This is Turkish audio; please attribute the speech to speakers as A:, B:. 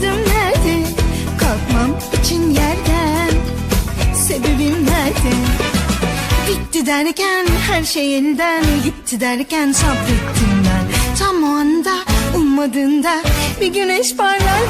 A: vücudum nerede? Kalkmam için yerden, sebebim nerede? Bitti derken her şey elden gitti derken sabrettim ben. Tam o anda ummadığında bir güneş parlar.